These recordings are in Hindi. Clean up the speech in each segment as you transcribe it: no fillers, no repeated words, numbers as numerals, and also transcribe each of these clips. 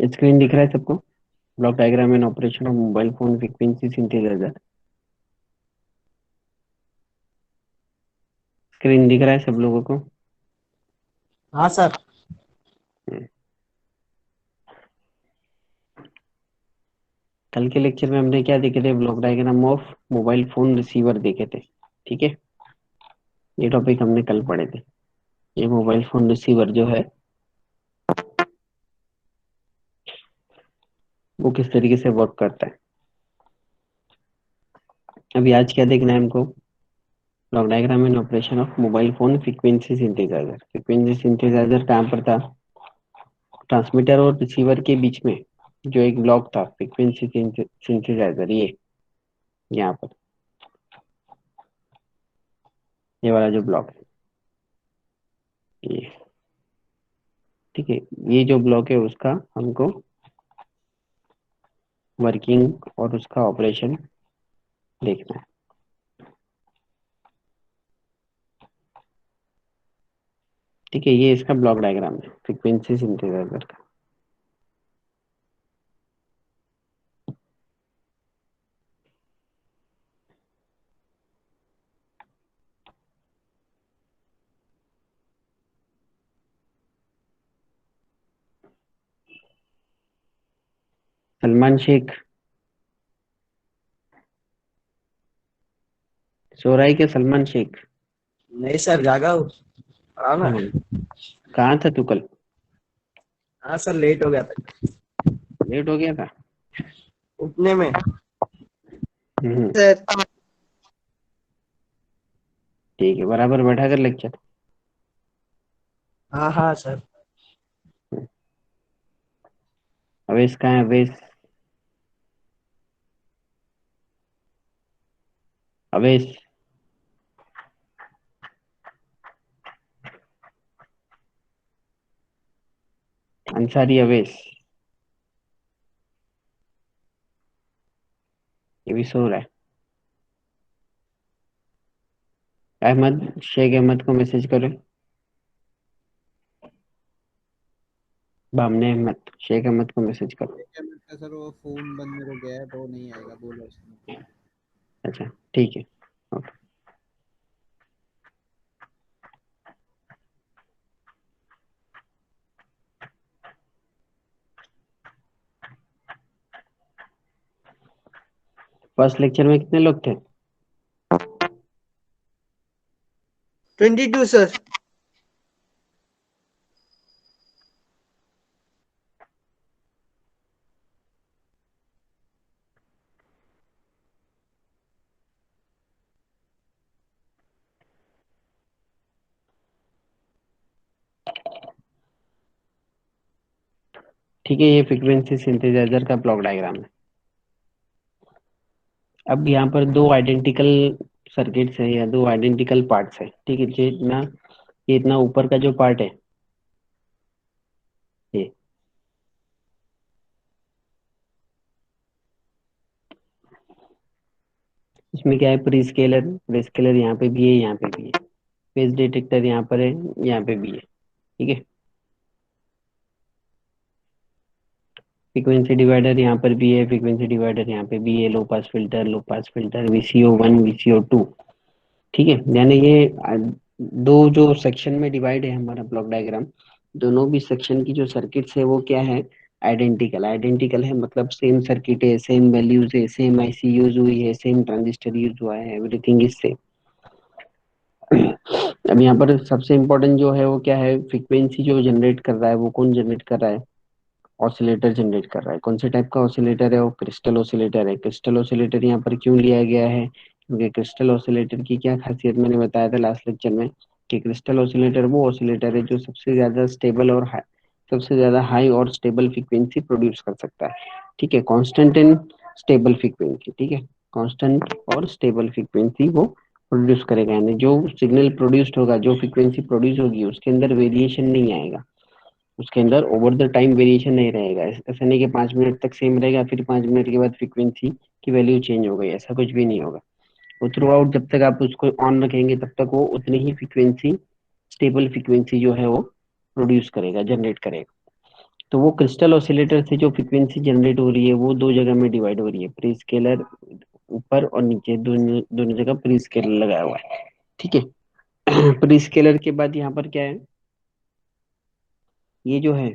स्क्रीन दिख रहा है सबको? Block diagram and operation of mobile phone frequency synthesizer. Screen दिख रहा है सब लोगों को? हाँ सर। हम्म। कल के लेक्चर में हमने क्या देखे थे? Block diagram of mobile phone receiver देखे थे। ठीक है, ये टॉपिक हमने कल पढ़े थे। ये मोबाइल फोन रिसीवर जो है वो किस तरीके से वर्क करता है। अभी आज क्या देखना है हमको? Block diagram and operation of mobile phone frequency synthesizer. Frequency synthesizer कहाँ पर था? ट्रांसमीटर और रिसीवर के बीच में जो एक ब्लॉक था, फ्रीक्वेंसी सिंथेसाइजर, ये यहाँ पर, ये वाला जो ब्लॉक है ये। ठीक है, ये जो ब्लॉक है उसका हमको वर्किंग और उसका ऑपरेशन देखना है। ठीक है, ये इसका ब्लॉक डायग्राम है फ्रीक्वेंसी सिंथेसाइजर का। सलमान शेख सो रहा है क्या? सलमान शेख? नहीं सर, जागा हूँ। हाँ ना। हम्म, कहाँ था तू कल? हाँ सर, लेट हो गया था लेट हो गया था? उठने में। हम्म। सर। ठीक है, बराबर बैठा कर लेक्चर। हाँ हाँ सर। अवेश कहाँ है? अवेश, अवेश, अंसारी अवेश, ये भी सो रहा है। अहमद, शेख अहमद को मैसेज करो। बामने अहमद, शेख अहमद को मैसेज करो। क्या मिलता है सर? वो फोन बंद मेरे को गया है तो नहीं आएगा, बोला उसने। अच्छा, ठीक है। ओके। फर्स्ट लेक्चर में कितने लोग थे? 22 सर। ठीक है, ये फ्रीक्वेंसी सिंथेसाइजर का ब्लॉक डायग्राम है। अब यहाँ पर दो आइडेंटिकल सर्किट्स है या दो आइडेंटिकल पार्ट्स है। ठीक है, ये इतना ऊपर का जो पार्ट है ये, इसमें क्या है? प्री स्केलर, प्री स्केलर यहाँ पे भी है, यहाँ पे भी है। फेज डिटेक्टर यहाँ पर है, यहाँ पे भी है। ठीक है, फ्रीक्वेंसी डिवाइडर यहाँ पर भी है, फ्रीक्वेंसी डिवाइडर यहाँ पे भी है। लो पास फिल्टर, VCO1, VCO2। ठीक है, यानी ये दो जो सेक्शन में डिवाइड है हमारा ब्लॉक डायग्राम, दोनों भी सेक्शन की जो सर्किट्स है वो क्या है? आइडेंटिकल। आइडेंटिकल है मतलब सेम सर्किट है, सेम वैल्यूज है, सेम IC यूज हुई है, सेम ट्रांजिस्टर यूज हुआ है, एवरीथिंग इज सेम। अब यहाँ पर सबसे इम्पोर्टेंट जो है वो क्या है? फ्रीक्वेंसी जो जनरेट कर रहा है वो कौन जनरेट कर रहा है? ऑसिलेटर जनरेट कर रहा है। कौन से टाइप का ऑसिलेटर है? वो क्रिस्टल ऑसिलेटर है। क्रिस्टल ऑसिलेटर यहाँ पर क्यों लिया गया है? क्योंकि क्रिस्टल ऑसिलेटर की क्या खासियत मैंने बताया था लास्ट लेक्चर में, कि क्रिस्टल ऑसिलेटर वो ऑसिलेटर है जो सबसे ज्यादा स्टेबल और हाई, सबसे ज्यादा हाई और स्टेबल फ्रीक्वेंसी प्रोड्यूस कर सकता है। ठीक है, कांस्टेंट एंड स्टेबल फ्रीक्वेंसी। ठीक है, कांस्टेंट और स्टेबल फ्रीक्वेंसी वो प्रोड्यूस करेगा, यानी जो सिग्नल प्रोड्यूस्ड होगा, जो फ्रीक्वेंसी प्रोड्यूस होगी उसके अंदर वेरिएशन नहीं आएगा, उसके अंदर ओवर द टाइम वेरिएशन नहीं रहेगा। ऐसा नहीं कि 5 मिनट तक सेम रहेगा फिर 5 मिनट के बाद फ्रीक्वेंसी की वैल्यू चेंज हो गई, ऐसा कुछ भी नहीं होगा। वो थ्रू आउट जब तक आप उसको ऑन रखेंगे तब तक वो उतनी ही फ्रीक्वेंसी, स्टेबल फ्रीक्वेंसी जो है वो प्रोड्यूस करेगा, जनरेट करेगा। तो वो क्रिस्टल ऑसिलेटर से जो फ्रिक्वेंसी जनरेट हो रही है वो दो जगह में डिवाइड हो रही है, प्री स्केलर ऊपर और नीचे, दोनों दोनों जगह प्री स्केलर लगाया हुआ है। ठीक है। प्री स्केलर के बाद यहाँ पर क्या है, ये जो है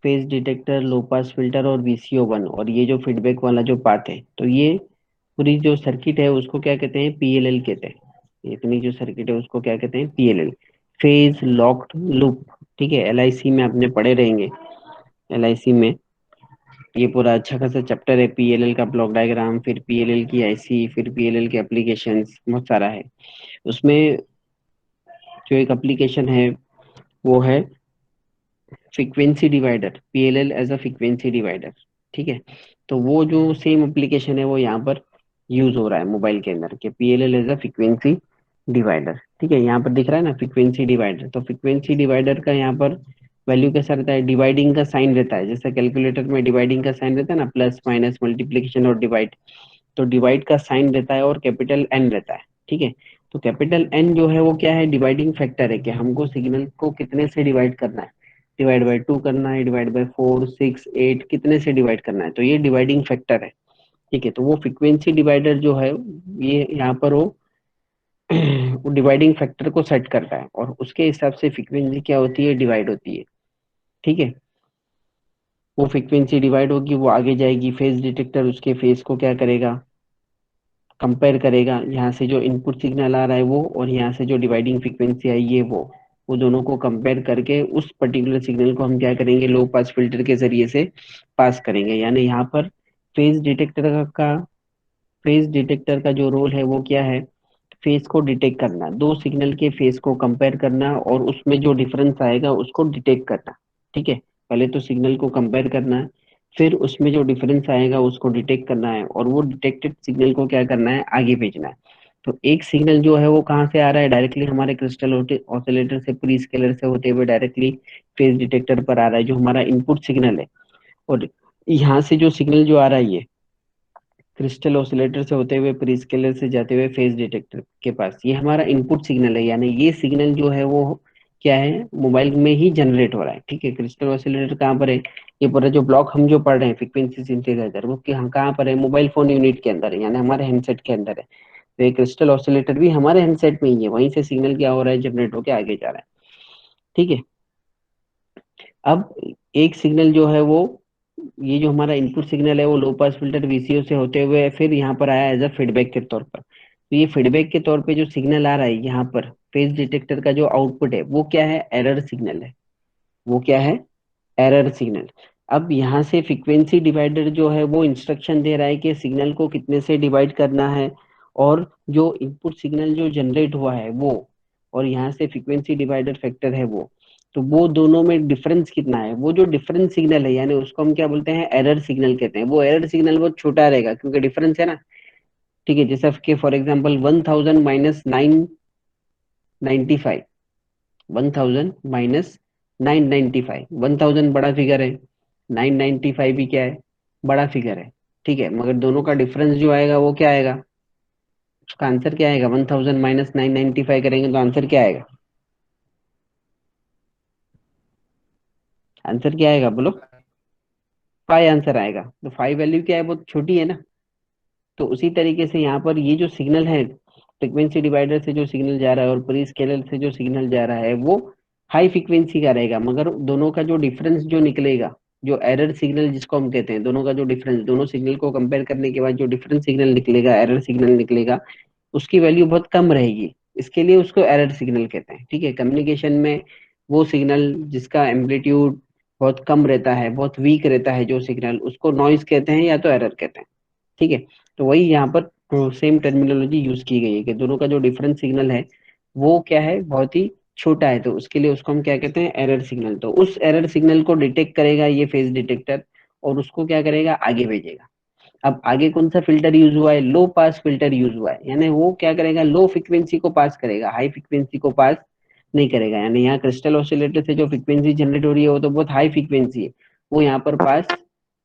फेज डिटेक्टर, लो पास फिल्टर और VCO1, और ये जो फीडबैक वाला जो पार्ट है, तो ये पूरी जो सर्किट है उसको क्या कहते हैं, PLL कहते हैं। इतनी जो सर्किट है उसको क्या कहते हैं, PLL, फेज लॉक्ड लूप। ठीक है, LIC में आपने पढ़े रहेंगे। LIC में ये पूरा अच्छा खासा चैप्टर है, PLL का ब्लॉक डायग्राम, फिर PLL की IC, फिर PLL के एप्लीकेशंस, बहुत सारा है उसमें। जो एक एप्लीकेशन है वो है frequency divider, PLL as a frequency divider. ठीक है, तो वो जो सेम एप्लीकेशन है वो यहाँ पर यूज हो रहा है मोबाइल के अंदर, के PLL as a frequency divider. ठीक है, यहाँ पर दिख रहा है ना फ्रीक्वेंसी डिवाइडर, तो फ्रीक्वेंसी डिवाइडर का यहाँ पर वैल्यू कैसा रहता है, डिवाइडिंग का साइन रहता है, जैसे कैलकुलेटर में डिवाइडिंग का साइन रहता है ना, प्लस माइनस मल्टीप्लीकेशन और डिवाइड। तो डिवाइड का साइन रहता है और कैपिटल N रहता है। ठीक है, तो कैपिटल N जो है वो क्या है, डिवाइडिंग फैक्टर है कि हमको सिग्नल को कितने से डिवाइड करना है, डिवाइड बाय 2 करना है, डिवाइड बाय 4, 6, 8, कितने से डिवाइड करना है, तो ये डिवाइडिंग फैक्टर है। ठीक है, तो वो फ्रीक्वेंसी डिवाइडर जो है, ये यहाँ पर वो वो डिवाइडिंग फैक्टर को सेट करता है और उसके हिसाब से फ्रीक्वेंसी क्या होती है, डिवाइड होती है। ठीक है, वो फ्रीक्वेंसी डिवाइड होगी, वो आगे जाएगी, फेज डिटेक्टर उसके फेज को क्या करेगा, कंपेयर करेगा, यहाँ से जो इनपुट सिग्नल आ रहा है वो, और यहाँ से जो डिवाइडिंग फ्रीक्वेंसी आई है वो दोनों को कंपेयर करके उस पर्टिकुलर सिग्नल को हम क्या करेंगे, लो पास फिल्टर के जरिए से पास करेंगे। यानी यहाँ पर फेज डिटेक्टर का फेज डिटेक्टर का जो रोल है वो क्या है, फेज को डिटेक्ट करना, दो सिग्नल के फेज को कंपेयर करना और उसमें जो डिफरेंस आएगा उसको डिटेक्ट करना। ठीक है, पहले तो सिग्नल को कंपेयर करना है, फिर उसमें जो डिफरेंस आएगा उसको डिटेक्ट करना है, और वो डिटेक्टेड सिग्नल को क्या करना है, आगे भेजना है। तो एक सिग्नल जो है वो कहाँ से आ रहा है, डायरेक्टली हमारे क्रिस्टल ऑसिलेटर से, प्री स्केलर से होते हुए डायरेक्टली फेज डिटेक्टर पर आ रहा है, जो हमारा इनपुट सिग्नल है। और यहाँ से जो सिग्नल जो आ रहा है ये क्रिस्टल ऑसिलेटर से होते हुए प्री स्केलर से जाते हुए फेज डिटेक्टर के पास, ये हमारा इनपुट सिग्नल है। यानी ये सिग्नल जो है वो क्या है, मोबाइल में ही जनरेट हो रहा है। ठीक है, क्रिस्टल ऑसिलेटर कहाँ पर है, ये पूरा जो ब्लॉक हम जो पढ़ रहे हैं फ्रीक्वेंसी सिंथेसाइजर, वो कहाँ पर है, मोबाइल फोन यूनिट के अंदर है, यानी हमारे हैंडसेट के अंदर है। तो ये क्रिस्टल ऑसिलेटर भी हमारे हैंडसेट में ही है, वहीं से सिग्नल क्या हो रहा है, जनरेट होकर आगे जा रहा है। ठीक है, अब एक सिग्नल जो है वो, ये जो हमारा इनपुट सिग्नल है वो लो पास फिल्टर VCO से होते हुए फिर यहाँ पर आया एज अ फीडबैक के तौर पर। तो ये फीडबैक के तौर पे जो सिग्नल आ रहा है यहाँ पर फेज डिटेक्टर का जो आउटपुट है वो क्या है, एरर सिग्नल है। वो क्या है, एरर सिग्नल। अब यहाँ से फ्रीक्वेंसी डिवाइडर जो है वो इंस्ट्रक्शन दे रहा है कि सिग्नल को कितने से डिवाइड करना है, और जो इनपुट सिग्नल जो जनरेट हुआ है वो, और यहाँ से फ्रीक्वेंसी डिवाइडर फैक्टर है वो, तो वो दोनों में डिफरेंस कितना है, वो जो डिफरेंस सिग्नल है यानी उसको हम क्या बोलते हैं, एरर सिग्नल कहते हैं। वो एरर सिग्नल बहुत छोटा रहेगा क्योंकि डिफरेंस है ना। ठीक है, जैसे कि फॉर एग्जाम्पल 1000 - 995, 1000 - 995, 1000 बड़ा फिगर है, 995 भी क्या है, बड़ा फिगर है। ठीक है, मगर दोनों का डिफरेंस जो आएगा वो क्या आएगा, उसका आंसर क्या आएगा, 1000 - 995 करेंगे तो आंसर क्या आएगा, आंसर क्या आएगा बोलो, 5 आंसर आएगा। तो 5 वैल्यू क्या है, बहुत छोटी है ना। तो उसी तरीके से यहाँ पर ये जो सिग्नल है, फ्रिक्वेंसी डिवाइडर से जो सिग्नल जा रहा है और प्री स्केलर से जो सिग्नल जा रहा है वो हाई फ्रिक्वेंसी का रहेगा, मगर दोनों का जो डिफरेंस जो निकलेगा, जो एरर सिग्नल जिसको हम कहते हैं, दोनों का जो डिफरेंस, दोनों सिग्नल को कंपेयर करने के बाद जो डिफरेंस सिग्नल निकलेगा, एरर सिग्नल निकलेगा, उसकी वैल्यू बहुत कम रहेगी। इसके लिए उसको एरर सिग्नल कहते हैं। ठीक है, कम्युनिकेशन में वो सिग्नल जिसका एम्पलीट्यूड बहुत कम रहता है, बहुत वीक रहता है जो सिग्नल, उसको नॉइज कहते हैं या तो एरर कहते हैं। ठीक है, तो वही यहाँ पर सेम टर्मिनोलॉजी यूज की गई है कि दोनों का जो डिफरेंस सिग्नल है वो क्या है, बहुत ही छोटा है, तो उसके लिए उसको हम क्या कहते हैं, एरर सिग्नल। तो उस एरर सिग्नल को डिटेक्ट करेगा ये फेज डिटेक्टर, और उसको क्या करेगा, आगे भेजेगा। अब आगे कौन सा फिल्टर यूज हुआ है, लो पास फिल्टर यूज हुआ है, यानी वो क्या करेगा, लो फ्रीक्वेंसी को पास करेगा, हाई फ्रीक्वेंसी को पास नहीं करेगा। यानी यहाँ क्रिस्टल ऑसिलेटर से जो फ्रीक्वेंसी जनरेट हो रही है वो तो बहुत हाई फ्रीक्वेंसी है, वो यहाँ पर पास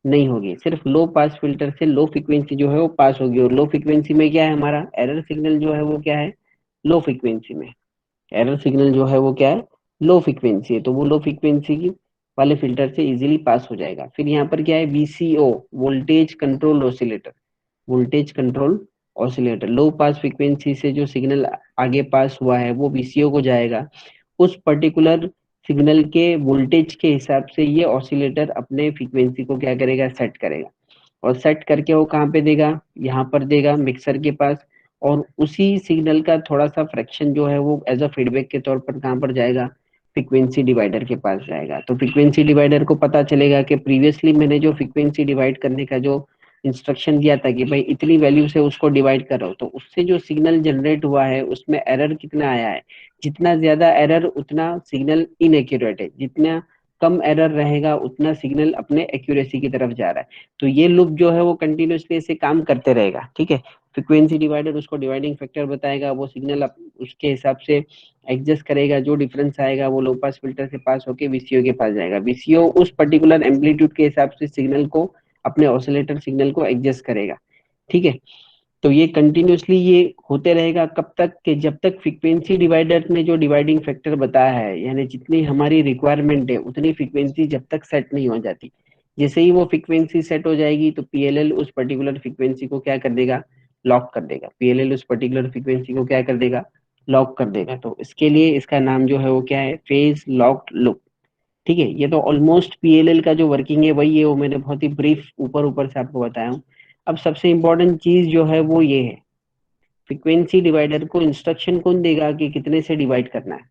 नहीं होगी। सिर्फ लो पास फिल्टर से लो फ्रीक्वेंसी जो है वो पास होगी, और लो फ्रीक्वेंसी में क्या है, हमारा एरर सिग्नल जो है वो क्या है, लो फ्रीक्वेंसी में। एरर सिग्नल जो है वो क्या है, लो फ्रीक्वेंसी है, तो वो लो फ्रीक्वेंसी की वाले फिल्टर से इजीली पास हो जाएगा। फिर यहाँ पर क्या है, VCO, voltage control oscillator, voltage control oscillator, low pass frequency से जो सिग्नल आगे पास हुआ है वो वीसीओ को जाएगा। उस पर्टिकुलर सिग्नल के वोल्टेज के हिसाब से ये ऑसिलेटर अपने फ्रीक्वेंसी को क्या करेगा, सेट करेगा। और सेट करके वो कहाँ पे देगा, यहाँ पर देगा मिक्सर के पास। और उसी सिग्नल का थोड़ा सा फ्रैक्शन जो है वो एज अ फीडबैक के तौर पर कहाँ पर जाएगा, फ्रीक्वेंसी डिवाइडर के पास जाएगा। तो फ्रीक्वेंसी डिवाइडर को पता चलेगा कि प्रीवियसली मैंने जो फ्रीक्वेंसी डिवाइड करने का जो इंस्ट्रक्शन दिया था कि भाई इतनी वैल्यू से उसको डिवाइड करो, तो उससे जो सिग्नल जनरेट हुआ है उसमें एरर कितना आया है। जितना ज्यादा एरर उतना सिग्नल इनएक्यूरेट है, जितना कम एरर रहेगा उतना सिग्नल अपने एक्यूरेसी की तरफ जा रहा है। तो ये लूप जो है वो कंटिन्यूअसली ऐसे काम करते रहेगा, ठीक है। फ्रीक्वेंसी डिवाइडर उसको डिवाइडिंग फैक्टर बताएगा, वो सिग्नल उसके हिसाब से एडजस्ट करेगा, जो डिफरेंस आएगा वो लो पास फिल्टर से पास होके वीसीओ के पास जाएगा। वीसीओ उस पर्टिकुलर एम्पलीट्यूड के हिसाब से सिग्नल को, अपने ऑसिलेटर सिग्नल को एडजस्ट करेगा, ठीक है। तो ये कंटिन्यूअसली ये होते रहेगा कब तक, कि जब तक फ्रीक्वेंसी डिवाइडर ने जो डिवाइडिंग फैक्टर बताया है, यानी जितनी हमारी रिक्वायरमेंट है उतनी फ्रीक्वेंसी जब तक सेट नहीं हो जाती। जैसे ही वो फ्रीक्वेंसी सेट हो जाएगी तो पीएलएल उस पर्टिकुलर फ्रीक्वेंसी को क्या कर देगा, लॉक कर देगा। पीएलएल उस पर्टिकुलर फ्रीक्वेंसी को क्या कर देगा, लॉक कर देगा। तो इसके लिए इसका नाम जो है वो क्या है, फेज लॉक्ड लूप, ठीक है। ये तो ऑलमोस्ट पीएलएल का जो वर्किंग है वही है, वो मैंने बहुत ही ब्रीफ ऊपर ऊपर से आपको बताया हूँ। अब सबसे इंपॉर्टेंट चीज जो है वो ये है, फ्रीक्वेंसी डिवाइडर को इंस्ट्रक्शन कौन देगा कि कितने से डिवाइड करना है।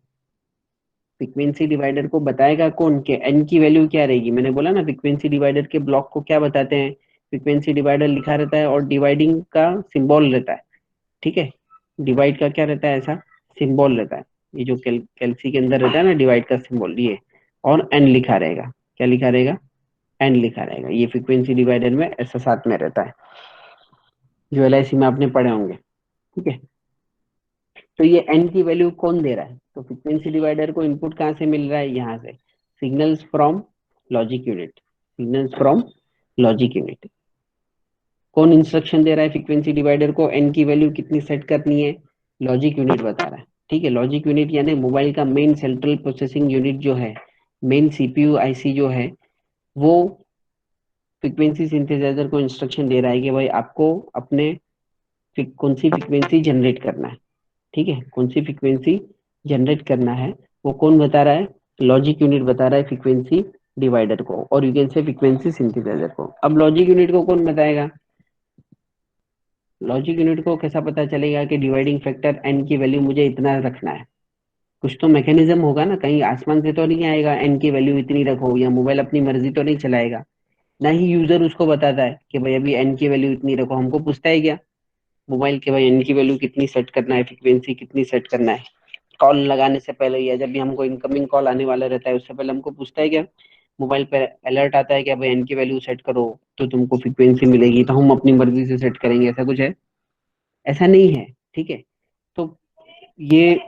फ्रीक्वेंसी डिवाइडर को बताएगा कौन, के एन की वैल्यू क्या रहेगी। मैंने बोला ना फ्रीक्वेंसी डिवाइडर के ब्लॉक को क्या बताते हैं, फ्रीक्वेंसी डिवाइडर लिखा रहता है और डिवाइडिंग का सिंबल रहता है, ठीक है। डिवाइड का क्या रहता है, ऐसा सिंबल रहता है, ये जो कैलसी के अंदर रहता है ना डिवाइड का सिंबल, ये। और एन लिखा रहेगा, क्या लिखा रहेगा, एन लिखा रहेगा। ये फ्रीक्वेंसी डिवाइडर में ऐसा साथ में रहता है, जो एलआईसी में आपने पढ़े होंगे, ठीक है। तो ये एन की वैल्यू कौन दे रहा है, तो फ्रीक्वेंसी डिवाइडर को इनपुट कहाँ से मिल रहा है, यहाँ से, signals from logic unit, signals from logic unit. कौन इंस्ट्रक्शन दे रहा है फ्रीक्वेंसी डिवाइडर को, एन की वैल्यू कितनी सेट करनी है, लॉजिक यूनिट बता रहा है, ठीक है। लॉजिक यूनिट यानी मोबाइल का मेन सेंट्रल प्रोसेसिंग यूनिट जो है, मेन सीपीयू आईसी जो है, वो फ्रीक्वेंसी सिंथेसाइजर को इंस्ट्रक्शन दे रहा है कि भाई आपको अपने कौन सी फ्रीक्वेंसी जनरेट करना है, ठीक है। कौन सी फ्रीक्वेंसी जनरेट करना है वो कौन बता रहा है, लॉजिक यूनिट बता रहा है फ्रीक्वेंसी डिवाइडर को, और you can say frequency synthesizer को। अब लॉजिक यूनिट को कौन बताएगा, लॉजिक यूनिट को कैसा पता चलेगा कि डिवाइडिंग फैक्टर एन की वैल्यू मुझे इतना रखना है। कुछ तो मैकेनिज्म होगा ना, कहीं आसमान से तो नहीं आएगा एन की वैल्यू इतनी रखो, या मोबाइल अपनी मर्जी तो नहीं चलाएगा। ना ही यूजर उसको बताता है कि भाई अभी एन की वैल्यू इतनी रखो, हमको पूछता है क्या मोबाइल के भाई एन की वैल्यू कितनी सेट करना है, फ्रीक्वेंसी कितनी सेट करना है। कॉल लगाने से पहले या जब भी हमको इनकमिंग कॉल आने वाला रहता है उससे पहले हमको पूछता है क्या, मोबाइल पर अलर्ट आता है कि भाई एन की वैल्यू सेट करो तो तुमको फ्रीक्वेंसी मिलेगी, तो हम अपनी मर्जी से सेट करेंगे, ऐसा कुछ है, ऐसा नहीं है, ठीक है। तो ये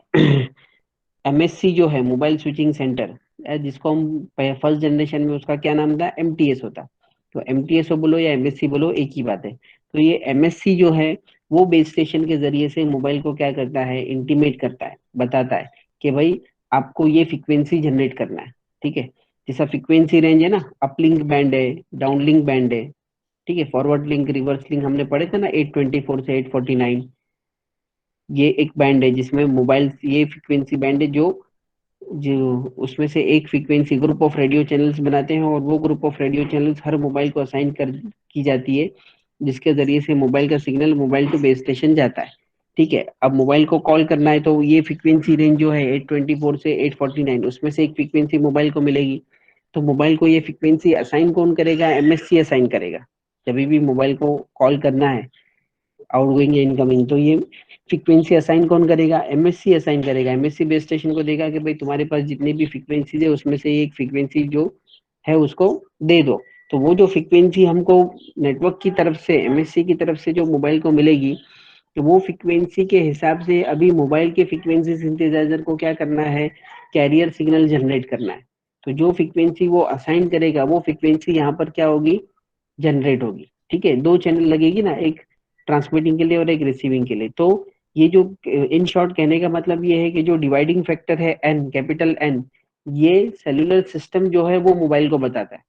एमएससी जो है, मोबाइल स्विचिंग सेंटर, जिसको हम फर्स्ट जनरेशन में उसका क्या नाम था, एमटीएस होता। तो एमटीएस बोलो या एमएससी बोलो एक ही बात है। तो ये एमएससी जो है वो बेस स्टेशन के जरिए से मोबाइल को क्या करता है, इंटीमेट करता है, बताता है कि भाई आपको ये फ्रीक्वेंसी जनरेट करना है, ठीक है। जैसा फ्रीक्वेंसी रेंज है ना, अपलिंक बैंड है, डाउनलिंक बैंड है, ठीक है। फॉरवर्ड लिंक, रिवर्स लिंक हमने पढ़े थे ना, 824 से 849, ये एक बैंड है जिसमें मोबाइल, ये फ्रीक्वेंसी बैंड है जो जो उसमें से एक frequency group of radio channels बनाते हैं, और वो ग्रुप ऑफ रेडियो चैनल्स हर मोबाइल को असाइन कर की जाती है, जिसके जरिए से मोबाइल का signal mobile to base station जाता है, ठीक है। अब मोबाइल को कॉल करना है तो ये फ्रीक्वेंसी रेंज जो है 824 से 849, उसमें से एक फ्रीक्वेंसी मोबाइल को मिलेगी। तो मोबाइल को ये फ्रीक्वेंसी असाइन कौन करेगा, एमएससी असाइन करेगा। जब भी मोबाइल को कॉल करना है, आउटगोइंग या इनकमिंग, तो ये फ्रीक्वेंसी असाइन कौन करेगा, एमएससी असाइन करेगा। एमएससी बेस स्टेशन को देगा कि भाई तुम्हारे पास जितनी भी फ्रीक्वेंसीज है उसमें से एक फ्रीक्वेंसी जो है उसको दे दो। तो वो जो फ्रीक्वेंसी हमको नेटवर्क की तरफ से, एमएससी की तरफ से जो मोबाइल को मिलेगी, तो वो फ्रीक्वेंसी के हिसाब से अभी मोबाइल के फ्रीक्वेंसी सिंथेसाइजर को क्या करना है, कैरियर सिग्नल जनरेट करना है। तो जो फ्रीक्वेंसी वो असाइन करेगा वो फ्रीक्वेंसी यहाँ पर क्या होगी, जनरेट होगी, ठीक है। दो चैनल लगेगी ना, एक ट्रांसमिटिंग के लिए और एक रिसीविंग के लिए। तो ये जो इन शॉर्ट कहने का मतलब ये है कि जो डिवाइडिंग फैक्टर है एन, कैपिटल एन, ये सेलुलर सिस्टम जो है वो मोबाइल को बताता है।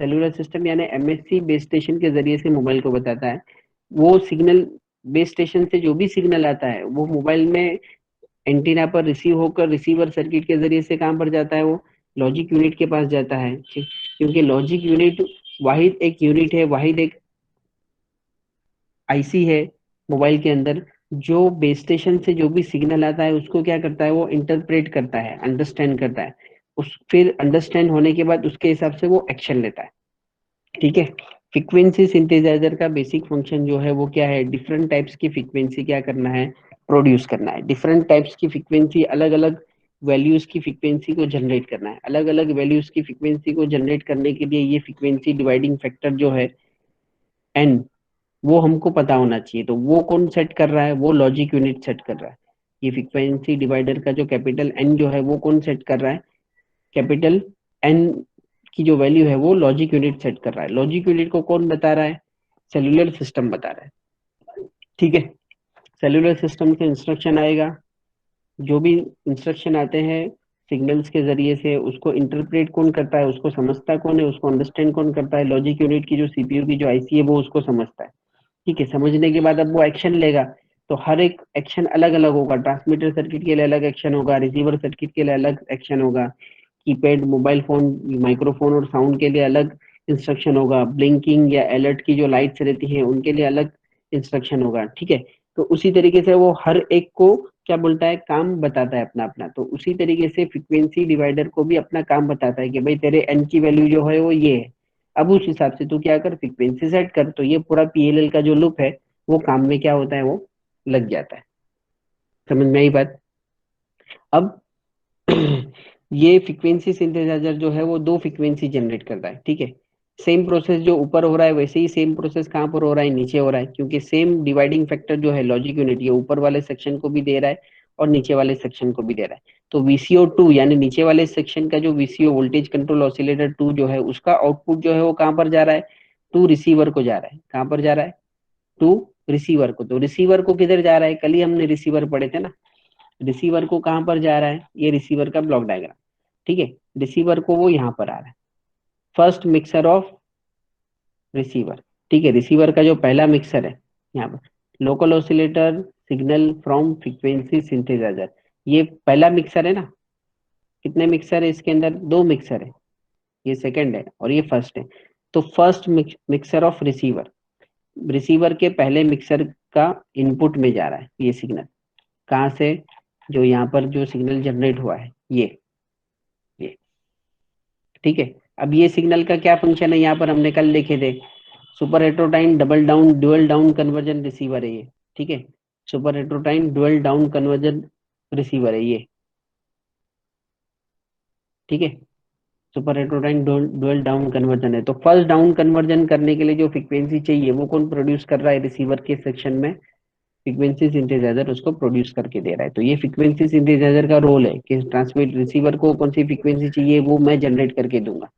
सेलुलर सिस्टम यानी एमएससी बेस स्टेशन के जरिए से मोबाइल को बताता है। वो सिग्नल बेस स्टेशन से जो भी सिग्नल आता है वो मोबाइल में एंटीना पर रिसीव होकर रिसीवर सर्किट के जरिए से कहाँ पर जाता है, वो लॉजिक यूनिट के पास जाता है। क्योंकि लॉजिक यूनिट वाहिद एक यूनिट है, वाहिद एक आईसी है मोबाइल के अंदर, जो बेस स्टेशन से जो भी सिग्नल आता है उसको क्या करता है, वो इंटरप्रेट करता है, अंडरस्टैंड करता है। उस फिर अंडरस्टैंड होने के बाद उसके हिसाब से वो एक्शन लेता है। ठीक है। फ्रीक्वेंसी सिंथेसाइजर का बेसिक फंक्शन जो है वो क्या है, डिफरेंट टाइप्स की फ्रीक्वेंसी क्या करना है, प्रोड्यूस करना है। डिफरेंट टाइप्स की फ्रीक्वेंसी, अलग अलग वैल्यूज की फ्रीक्वेंसी को जनरेट करना है। अलग अलग वैल्यूज की फ्रीक्वेंसी को जनरेट करने के लिए ये फ्रीक्वेंसी डिवाइडिंग फैक्टर जो है एन, वो हमको पता होना चाहिए। तो वो कौन सेट कर रहा है, वो लॉजिक यूनिट सेट कर रहा है। ये फ्रीक्वेंसी डिवाइडर का जो कैपिटल एन जो है वो कौन सेट कर रहा है, कैपिटल एन की जो वैल्यू है वो लॉजिक यूनिट सेट कर रहा है। लॉजिक यूनिट को कौन बता रहा है, सेलुलर सिस्टम बता रहा है। ठीक है। सेलुलर सिस्टम से इंस्ट्रक्शन आएगा, जो भी इंस्ट्रक्शन आते हैं सिग्नल्स के जरिए से, उसको इंटरप्रेट कौन करता है, उसको समझता कौन है, उसको अंडरस्टैंड कौन करता है, लॉजिक यूनिट की जो सीपीयू की जो आईसी है वो उसको समझता है। ठीक है। समझने के बाद अब वो एक्शन लेगा, तो हर एक एक्शन अलग अलग होगा। ट्रांसमीटर सर्किट के लिए अलग एक्शन होगा, रिसीवर सर्किट के लिए अलग एक्शन होगा, कीपैड मोबाइल फोन माइक्रोफोन और साउंड के लिए अलग इंस्ट्रक्शन होगा, ब्लिंकिंग या अलर्ट की जो लाइट्स रहती हैं उनके लिए अलग इंस्ट्रक्शन होगा। ठीक है। तो उसी तरीके से वो हर एक को क्या बोलता है, काम बताता है अपना अपना। तो उसी तरीके से फ्रीक्वेंसी डिवाइडर को भी अपना काम बताता है कि भाई तेरे एन की वैल्यू जो है वो ये है। अब उस हिसाब से तू क्या कर, फ्रीक्वेंसी सेट कर। तो ये पूरा पीएलएल का जो लूप है वो काम में क्या होता है, वो लग जाता है। समझ में आई बात। अब ये फ्रीक्वेंसी सिंथेसाइजर जो है वो दो फ्रीक्वेंसी जनरेट करता है। ठीक है। सेम प्रोसेस जो ऊपर हो रहा है वैसे ही सेम प्रोसेस कहाँ पर हो रहा है, नीचे हो रहा है। क्योंकि सेम डिवाइडिंग फैक्टर जो है लॉजिक यूनिट, ये ऊपर वाले सेक्शन को भी दे रहा है और नीचे वाले सेक्शन को भी दे रहा है। तो वीसीओ टू यानी नीचे वाले सेक्शन का जो VCO voltage control oscillator two जो है उसका आउटपुट जो है वो कहाँ पर जा रहा है, टू रिसीवर को जा रहा है। कहाँ पर जा रहा है, टू रिसीवर को। तो रिसीवर को किधर जा रहा है, कल ही हमने रिसीवर पढ़े थे ना। रिसीवर को कहाँ पर जा रहा है, ये रिसीवर का ब्लॉक डायग्राम। ठीक है। रिसीवर को वो यहाँ पर आ रहा है, फर्स्ट मिक्सर ऑफ रिसीवर। ठीक है। रिसीवर का जो पहला मिक्सर है यहाँ पर, local oscillator signal from frequency synthesizer, ये पहला मिक्सर है ना। कितने मिक्सर है इसके अंदर, दो मिक्सर है, ये सेकंड है और ये फर्स्ट है। तो first mixer of receiver, receiver के पहले मिक्सर का इनपुट में जा रहा है ये सिग्नल। कहाँ से, जो यहाँ पर जो सिग्नल जनरेट हुआ है ये। ठीक है। अब ये सिग्नल का क्या फंक्शन है, यहाँ पर हमने कल लिखे थे, super heterodyne double down dual down conversion receiver है ये। ठीक है। Super heterodyne dual down conversion receiver है ये। ठीक है। Super heterodyne dual down conversion है। तो फर्स्ट डाउन कन्वर्जन करने के लिए जो फ्रीक्वेंसी चाहिए वो कौन प्रोड्यूस कर रहा है, रिसीवर के सेक्शन में फ्रीक्वेंसी सिंथेसाइजर उसको प्रोड्यूस करके दे रहा है। तो ये फ्रीक्वेंसी सिंथेसाइजर का रोल है कि ट्रांसमिट, रिसीवर को कौन सी फ्रीक्वेंसी चाहिए वो मैं जनरेट करके दूंगा।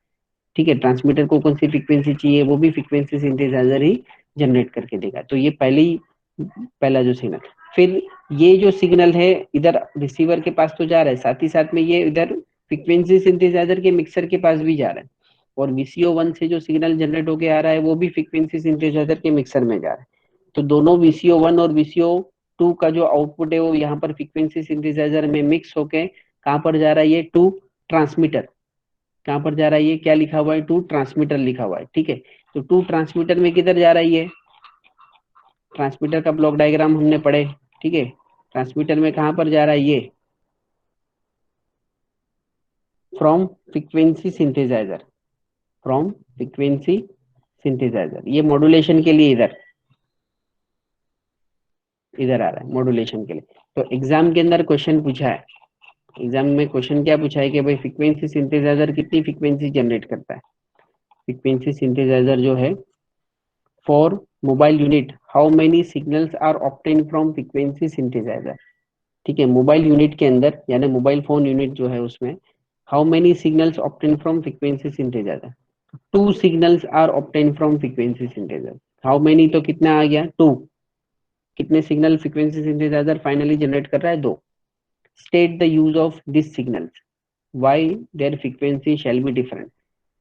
ठीक है। ट्रांसमीटर को कौन सी फ्रीक्वेंसी चाहिए वो भी फ्रीक्वेंसी सिंथेसाइजर ही जनरेट करके देगा। तो ये पहला जो सिग्नल, फिर ये जो सिग्नल है इधर रिसीवर के पास तो जा रहा है, साथ ही साथ में ये इधर फ्रीक्वेंसी सिंथेसाइजर के मिक्सर के पास भी जा रहा है। और वीसीओ वन से जो सिग्नल जनरेट होके आ रहा है वो भी फ्रीक्वेंसी सिंथेसाइजर के मिक्सर में जा रहा है। तो दोनों वीसीओ वन और वीसीओ टू का जो आउटपुट है वो यहाँ पर फ्रीक्वेंसी सिंथेसाइजर में मिक्स होके कहाँ पर जा रहा है, ये टू ट्रांसमीटर। कहाँ पर जा रहा है, ये क्या लिखा हुआ है, टू ट्रांसमीटर लिखा हुआ है। ठीक है। तो टू ट्रांसमीटर में किधर जा रहा है, ये ट्रांसमीटर का ब्लॉक डायग्राम हमने पढ़े। ठीक है। ट्रांसमीटर में कहां पर जा रहा है, ये from frequency synthesizer, from frequency synthesizer, ये मॉड्यूलेशन के लिए इधर इधर आ रहा है मॉड्यूलेशन के लिए। तो एग्जाम के अंदर क्वेश्चन पूछा है, एग्जाम में क्वेश्चन क्या पूछा है कि भाई फ्रीक्वेंसी सिंथेसाइजर कितनी फ्रीक्वेंसी जनरेट करता है। फ्रीक्वेंसी सिंथेसाइजर जो है for mobile unit, how many signals are obtain from frequency synthesizer. ठीक है। मोबाइल यूनिट के अंदर यानी मोबाइल फोन यूनिट जो है उसमें how many signals obtain from frequency synthesizer, two signals are obtain from frequency synthesizer. How many तो कितना आ गया, टू। कितने signal frequency synthesizer finally generate कर रहा है, दो। State the use of this signals, why their frequency shall be different.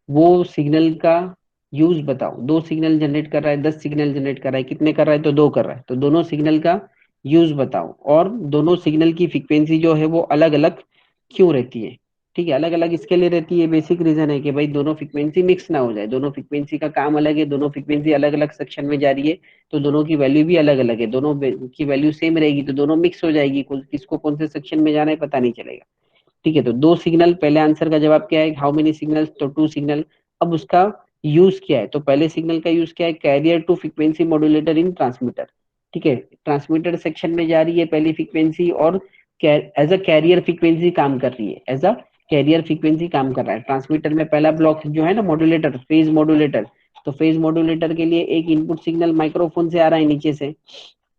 वो सिग्नल का यूज बताओ। दो सिग्नल जनरेट कर रहा है, 10 सिग्नल जनरेट कर रहा है, कितने कर रहा है? तो दो कर रहा है। तो दोनों सिग्नल का यूज बताओ, और दोनों सिग्नल की फ्रीक्वेंसी जो है वो अलग अलग क्यों रहती है? ठीक है, अलग अलग इसके लिए रहती है, बेसिक रीजन है कि भाई दोनों फ्रीक्वेंसी मिक्स ना हो जाए। दोनों फ्रीक्वेंसी का काम अलग है, दोनों फ्रीक्वेंसी अलग अलग सेक्शन में जा रही है, तो दोनों की वैल्यू भी अलग अलग है। दोनों की वैल्यू सेम रहेगी तो दोनों मिक्स हो जाएगी, किसको कौन से सेक्शन में जाना है पता नहीं चलेगा। ठीक है, तो दो सिग्नल, पहले आंसर का जवाब क्या है? How many signals? तो टू सिग्नल। अब उसका यूज क्या है? तो पहले सिग्नल का यूज क्या है? Carrier to frequency modulator in transmitter. ठीक है, ट्रांसमीटर सेक्शन में जा रही है पहली फ्रीक्वेंसी, और एज अ कैरियर फ्रीक्वेंसी काम कर रही है, एज अ कैरियर फ्रीक्वेंसी काम कर रहा है। ट्रांसमीटर में पहला ब्लॉक जो है ना मॉड्यूलेटर, फेज मॉड्यूलेटर, तो फेज मॉड्यूलेटर के लिए एक इनपुट सिग्नल माइक्रोफोन से आ रहा है नीचे से,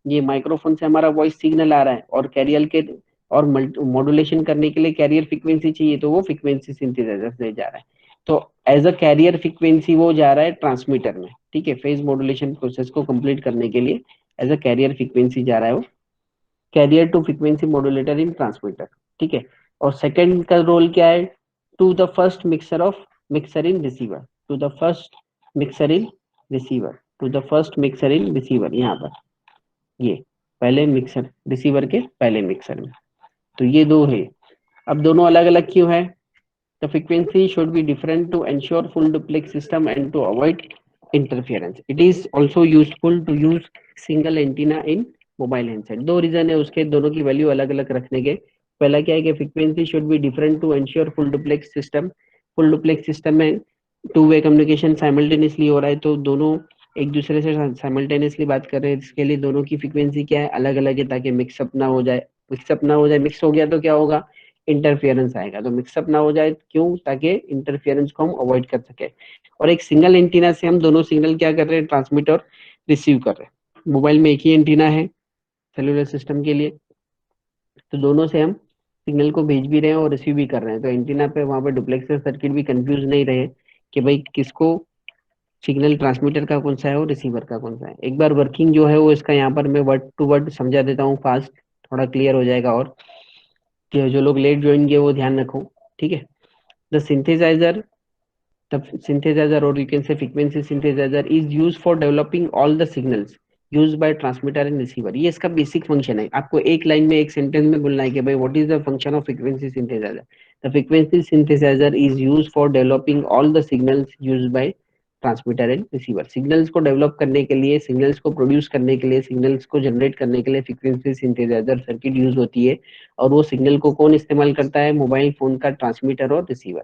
ये माइक्रोफोन से हमारा वॉइस सिग्नल आ रहा है, और कैरियर के और मॉड्यूलेशन करने के लिए कैरियर फ्रीक्वेंसी चाहिए, तो वो फ्रीक्वेंसी सिंथेसाइजर से जा रहा है। तो एज अ कैरियर फ्रीक्वेंसी वो जा रहा है ट्रांसमीटर में। ठीक है, फेज मॉड्यूलेशन प्रोसेस को कंप्लीट करने के लिए एज अ कैरियर फ्रीक्वेंसी जा रहा है वो, carrier to frequency modulator in transmitter. ठीक है, और सेकंड का रोल क्या है? To the first mixer in receiver, to the first mixer in receiver, to the first mixer in receiver, यहाँ पर ये पहले मिक्सर, रिसीवर के पहले मिक्सर में। तो ये दो है। अब दोनों अलग अलग क्यों है? The frequency should be different to ensure full duplex system and to avoid interference. It is also useful to use single antenna in mobile handset. दो रीजन है उसके, दोनों की वैल्यू अलग अलग रखने के। पहला क्या है कि frequency should be different to ensure full duplex system. Full duplex system में टू वे कम्युनिकेशन साइमल्टेनियसली हो रहा है, तो दोनों एक दूसरे से साइमल्टेनियसली बात कर रहे हैं, इसके लिए दोनों की फ्रीक्वेंसी क्या है? अलग अलग है, ताकि मिक्सअप ना हो जाए। मिक्सअप ना हो जाए, मिक्स हो गया तो क्या होगा? इंटरफियरेंस आएगा। तो मिक्सअप ना हो जाए क्यों? ताकि इंटरफियरेंस को हम अवॉइड कर सके। और एक सिंगल एंटीना से हम दोनों सिग्नल क्या कर रहे हैं? ट्रांसमिट और रिसीव कर रहे हैं। मोबाइल में एक ही एंटीना है सेलुलर सिस्टम के लिए, तो दोनों से हम सिग्नल को भेज भी रहे हैं और रिसीव भी कर रहे हैं। तो एंटीना पे वहां पे डुप्लेक्सर सर्किट भी कंफ्यूज नहीं रहे कि भाई किसको सिग्नल ट्रांसमीटर का कौन सा है और रिसीवर का कौन सा है। एक बार वर्किंग जो है वो इसका यहाँ पर मैं वर्ड टू वर्ड समझा देता हूँ फास्ट, थोड़ा क्लियर हो जाएगा। और कि जो लोग लेट ज्वाइन किए वो ध्यान रखो। ठीक है, the synthesizer, the synthesizer or you can say frequency synthesizer is used for developing all the signals used by transmitter and receiver। ये इसका बेसिक फंक्शन है। आपको एक लाइन में एक सेंटेंस में बोलना है कि भाई what is the function of frequency synthesizer. The frequency synthesizer is used for developing all the signals used by transmitter and receiver. Signals को डेवलप करने के लिए, सिग्नल्स को प्रोड्यूस करने के लिए, सिग्नल्स को जनरेट करने के लिए फ्रीक्वेंसी सिंथेसाइजर सर्किट यूज होती है। और वो सिग्नल को कौन इस्तेमाल करता है? मोबाइल फोन का ट्रांसमीटर और receiver.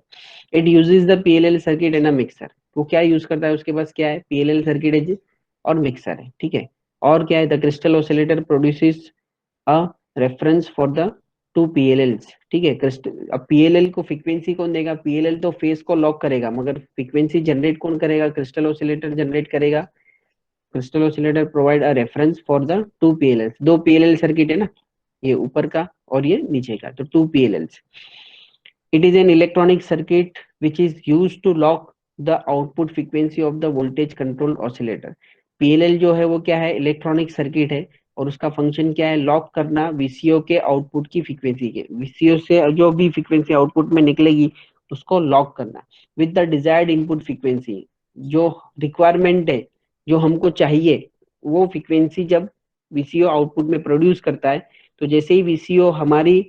It uses the PLL circuit and a mixer. वो क्या यूज करता है? उसके पास क्या है? पीएलएल सर्किट है और मिक्सर है। ठीक है, और क्या है? The crystal oscillator produces a reference for the two PLLs. ठीक है, क्रिस्टल, अब पीएलएल को फ्रीक्वेंसी कौन देगा? पीएलएल तो फेज को लॉक करेगा, मगर फ्रीक्वेंसी जनरेट कौन करेगा? क्रिस्टल ऑसिलेटर जनरेट करेगा। Crystal oscillator provide a reference for the two PLLs. दो पीएलएल सर्किट है ना, ये ऊपर का और ये नीचे का, तो to पीएलएल्स। It is an electronic circuit which is used to lock the output frequency of the voltage control oscillator। PLL जो है वो क्या है? इलेक्ट्रॉनिक सर्किट है, और उसका फंक्शन क्या है? लॉक करना VCO के आउटपुट की फ्रीक्वेंसी के, VCO से जो भी फ्रीक्वेंसी आउटपुट में निकलेगी उसको लॉक करना with the desired input frequency. जो रिक्वायरमेंट है, जो हमको चाहिए, वो फ्रीक्वेंसी जब VCO आउटपुट में प्रोड्यूस करता है, तो जैसे ही VCO हमारी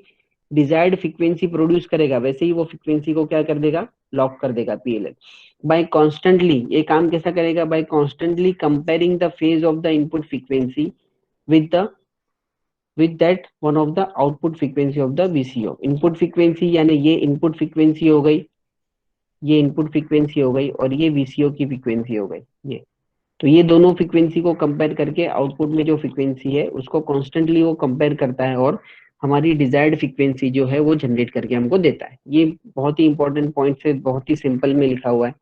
डिजायर्ड फ्रीक्वेंसी प्रोड्यूस करेगा, वैसे ही वो फ्रीक्वेंसी को क्या कर देगा? लॉक कर देगा पीएलएल। बाय कॉन्स्टेंटली, ये काम कैसा करेगा? By constantly comparing the phase of the input frequency with the with that one of the output frequency of the VCO. Input frequency यानी ये इनपुट फ्रीक्वेंसी हो गई, ये इनपुट फ्रीक्वेंसी हो गई, और ये वीसीओ की फ्रीक्वेंसी हो गई ये। तो ये दोनों फ्रीक्वेंसी को कंपेयर करके आउटपुट में जो फ्रीक्वेंसी है उसको कॉन्स्टेंटली वो कंपेयर करता है, और हमारी डिजायर्ड फ्रीक्वेंसी जो है वो जनरेट करके हमको देता है। ये बहुत ही इंपॉर्टेंट पॉइंट से बहुत ही सिंपल में लिखा हुआ है।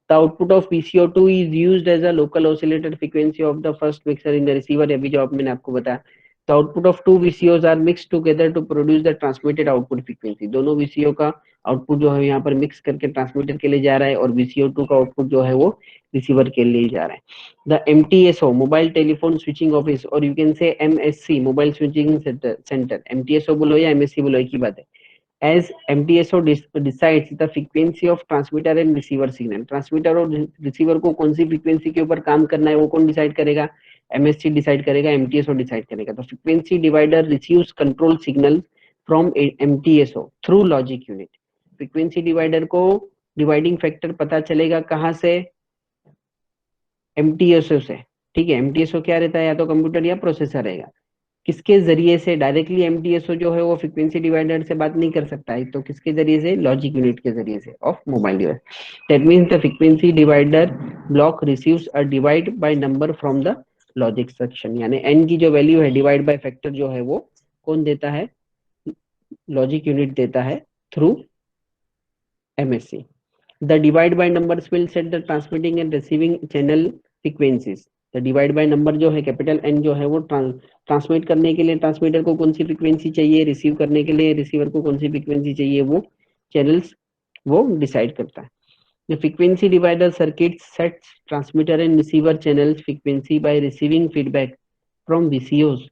The output of VCO2 is used as a local oscillator frequency of the first mixer in the receiver. अभी जो मैंने आपको बताया, the output of two VCOs are mix together to produce the transmitted output frequency. दोनों VCO का आउटपुट जो है यहाँ पर मिक्स करके ट्रांसमीटर के लिए जा रहा है, और VCO2 का आउटपुट जो है वो रिसीवर के लिए जा रहा है। The MTSO mobile telephone switching office, और you can say MSC mobile switching centre. MTSO बोलो या MSC बोलो, एक ही बात है। as MTSO decides the frequency of transmitter and receiver signal. Transmitter और रिसीवर को कौन सी फ्रीक्वेंसी के ऊपर काम करना है वो कौन डिसाइड करेगा? MSC डिसाइड करेगा, MTSO डिसाइड करेगा. तो frequency divider receives control signal from MTSO through logic unit. Frequency divider को डिवाइडिंग फैक्टर पता चलेगा कहाँ से? MTSO से. ठीक है, MTSO क्या रहता है? या तो कंप्यूटर या प्रोसेसर रहेगा. किसके जरिए से? डायरेक्टली MTSO जो है वो फ्रीक्वेंसी डिवाइडर से बात नहीं कर सकता है, तो किसके जरिए से? लॉजिक यूनिट के जरिए से of mobile device. That means the frequency divider block receives a divide by number from the logic section. यानी n की जो वैल्यू है डिवाइड बाय फैक्टर जो है वो कौन देता है? लॉजिक यूनिट देता है through MSC. The divide by numbers will set the transmitting and receiving channel frequencies. The divide by number जो है कैपिटल N जो है वो ट्रांसमिट करने के लिए ट्रांसमीटर को कौन सी फ्रीक्वेंसी चाहिए, रिसीव करने के लिए रिसीवर को कौन सी फ्रीक्वेंसी चाहिए, वो चैनल्स वो डिसाइड करता है. The frequency divider circuit sets transmitter and receiver channels frequency by receiving feedback from VCOs.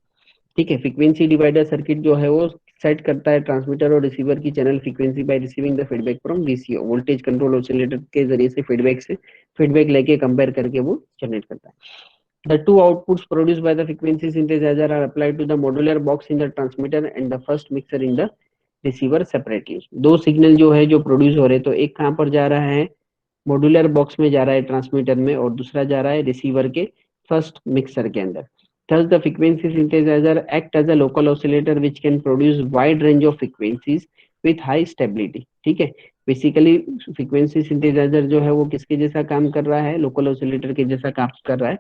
ठीक है, फ्रीक्वेंसी डिवाइडर सर्किट जो है वो सेट करता है ट्रांसमीटर और रिसीवर की channel frequency by receiving the feedback from VCO. Voltage control oscillator के जरिए से फीडबैक लेके कंपेयर करके वो जनरेट करता है. The two outputs produced by the frequency synthesizer are applied to the modular box in the transmitter and the first mixer in the receiver separately. दो सिग्नल जो है जो प्रोड्यूस हो रहे तो एक कहाँ पर जा रहा है? मॉड्यूलर बॉक्स में जा रहा है ट्रांसमीटर में, और दूसरा जा रहा है रिसीवर के फर्स्ट मिक्सर के अंदर. Thus, the frequency synthesizer act as a local oscillator which can produce wide range of frequencies with high stability. ठीक है, बेसिकली फ्रीक्वेंसी सिंथेसाइजर जो है वो किसके जैसा काम कर रहा है? लोकल ऑसिलेटर के जैसा काम कर रहा है.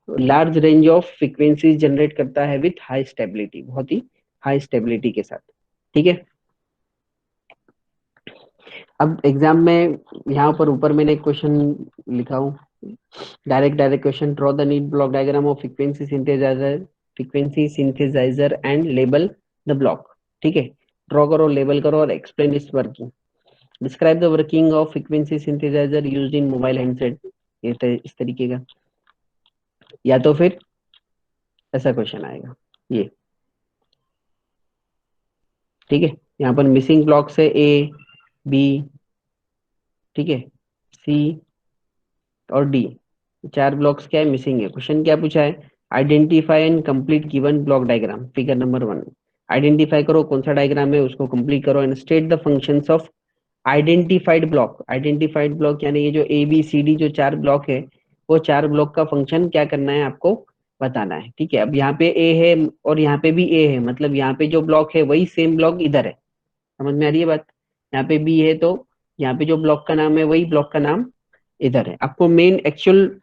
Large range of frequencies generate करता है विथ हाई स्टेबिलिटी, बहुत ही हाई स्टेबिलिटी के साथ. ठीक है, अब एग्जाम में यहाँ पर ऊपर मैंने एक क्वेश्चन लिखा हूँ, direct question. Draw the neat block diagram of frequency synthesizer and label the block. ठीक है, ड्रॉ करो, लेबल करो और एक्सप्लेन इस working. Describe the working of frequency synthesizer used in mobile handset. ये इस तरीके का, या तो फिर ऐसा क्वेश्चन आएगा ये. ठीक है, यहाँ पर मिसिंग ब्लॉक्स है A, B, ठीक है, C और D. चार ब्लॉक्स क्या है? मिसिंग है. क्वेश्चन क्या पूछा है? Identify and complete given block diagram. Figure number 1. Identify करो कौन सा डायग्राम है, उसको कंप्लीट करो and state the functions of identified block. Identified block यानी ये जो ABCD जो चार ब्लॉक है वो चार ब्लॉक का फंक्शन क्या करना है आपको बताना है. ठीक है, अब यहाँ पे A है और यहाँ पे भी A है, मतलब यहाँ पे जो ब्लॉक है वही सेम ब्लॉक इधर है. समझ में आ रही है बात? यहाँ पे B है तो यहाँ पे जो ब्लॉक का नाम है वही ब्लॉक का नाम इधर है. आपको मेन एक्चुअल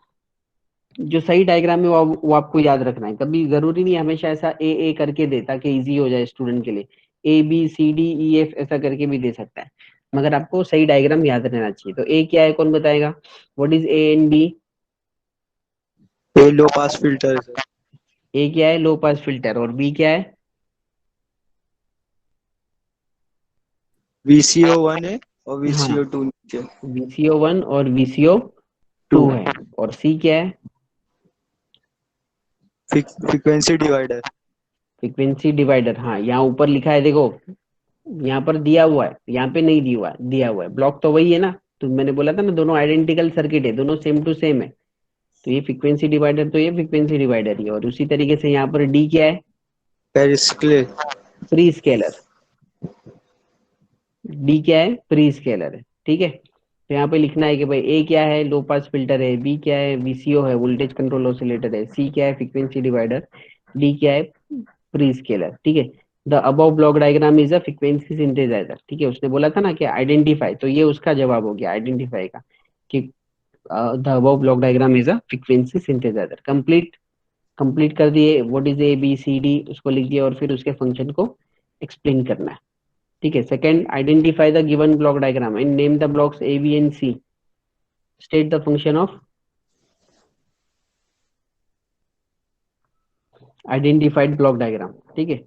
जो सही डायग्राम है वो आपको याद रखना है. कभी जरूरी नहीं हमेशा ऐसा ए करके दे ताकि इजी हो जाए स्टूडेंट के लिए. ABCDEF ऐसा करके भी दे सकता है, मगर आपको सही डायग्राम याद रहना चाहिए. तो ए क्या है, कौन बताएगा? What is A and B? ये लो पास फिल्टर है सर. ए क्या है? लो पास फिल्टर. और B क्या है? VCO1 है और VCO2 नीचे. VCO1 और VCO2 है. और C क्या है? Frequency divider. Frequency divider. हाँ, यहाँ ऊपर लिखा है देखो, यहाँ पर दिया हुआ है, यहाँ पे नहीं दिया हुआ है. ब्लॉक तो वही है ना, तो मैंने बोला था ना दोनों आइडेंटिकल सर्किट है, दोनों सेम टू सेम है. तो ये फ्रीक्वेंसी डिवाइडर तो ये फ्रीक्वेंसी डिवाइडर ही है. और उसी तरीके से यहाँ पर D क्या है? Pre scalar. D क्या है? प्री स्केलर है. ठीक है, तो यहाँ पे लिखना है कि भाई A क्या है? लो पास फिल्टर है. B क्या है? VCO है, वोल्टेज कंट्रोल ऑसिलेटर है. C क्या है? Frequency divider. D क्या है? Prescaler. ठीक है, the above block diagram is a frequency synthesizer. ठीक है, उसने बोला था ना कि आइडेंटिफाई, तो ये उसका जवाब हो गया आइडेंटिफाई का, कि the above block diagram is a frequency synthesizer. Complete कर दिए. व्हाट इज ABCD उसको लिख दिया और फिर उसके फंक्शन को एक्सप्लेन करना है. ठीक है, second, identify the given block diagram and name the blocks A, B and C. State the function of identified block diagram. ठीक है,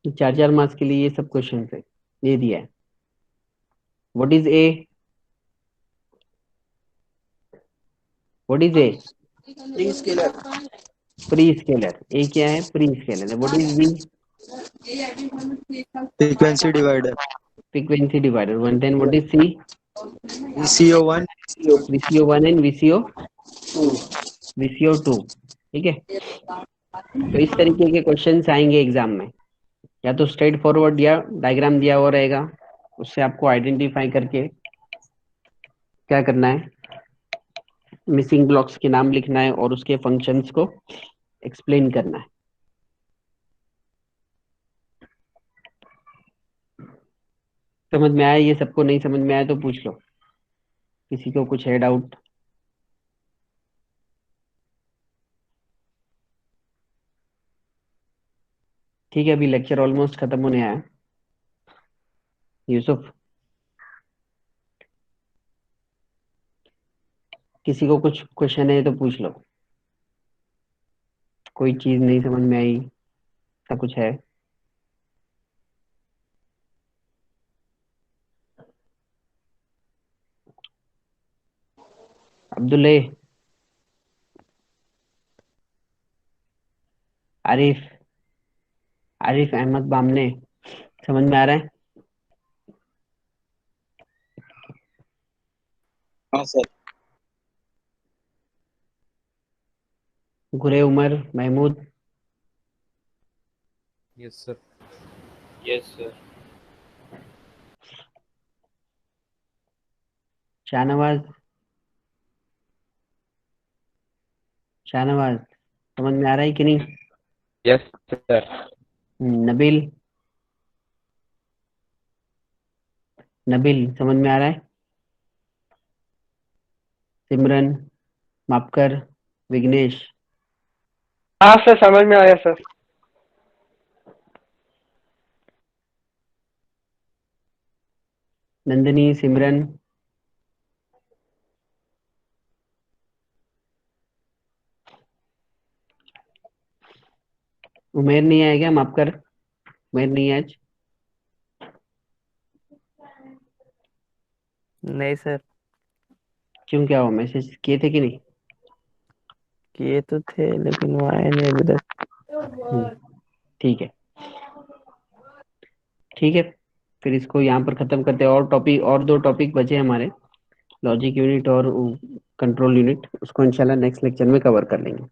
4 मार्क्स के लिए ये सब क्वेश्चन है, ये दिया है. What is A? What is A? Pre scalar. Pre scalar. A क्या है? प्री स्केलर है. What is B? Frequency divider. frequency divider one, then what is C? VCO1, VCO1 and VCO2, ठीक है। तो इस तरीके के क्वेश्चंस आएंगे एग्जाम में, या तो स्ट्रेट फॉरवर्ड या डायग्राम दिया हुआ रहेगा, उससे आपको आइडेंटिफाई करके क्या करना है, मिसिंग ब्लॉक्स के नाम लिखना है और उसके फंक्शंस को एक्सप्लेन करना है। समझ में आया? ये सबको नहीं समझ में आया तो पूछ लो, किसी को कुछ है डाउट? ठीक है, अभी लेक्चर ऑलमोस्ट खत्म होने आया। यूसुफ, किसी को कुछ क्वेश्चन है तो पूछ लो, कोई चीज नहीं समझ में आई, ऐसा कुछ है? अब्दुल्ले, आरिफ, आरिफ अहमद बामने, समझ में आ रहा है? हाँ sir. Gure Umar Mahmood, yes sir. Yes sir. Shahnawaz, Shahnawaz समझ में आ रहा है कि नहीं? Yes sir. नबील, नबील समझ में आ रहा है? सिमरन, मापकर, विघ्नेश, हाँ सर, समझ में आया सर। नंदिनी, सिमरन, उमेर नहीं आया क्या? मापकर, उमेर नहीं है आज? नहीं सर, क्यों, क्या हुआ? मैसेज किए थे कि नहीं? किए तो थे लेकिन वो आए नहीं अभी तक। ठीक है, ठीक है, फिर इसको यहाँ पर खत्म करते हैं। और टॉपिक, और दो टॉपिक बचे हमारे, लॉजिक यूनिट और कंट्रोल यूनिट, उसको इंशाल्लाह नेक्स्ट लेक्चर में कवर कर लेंगे।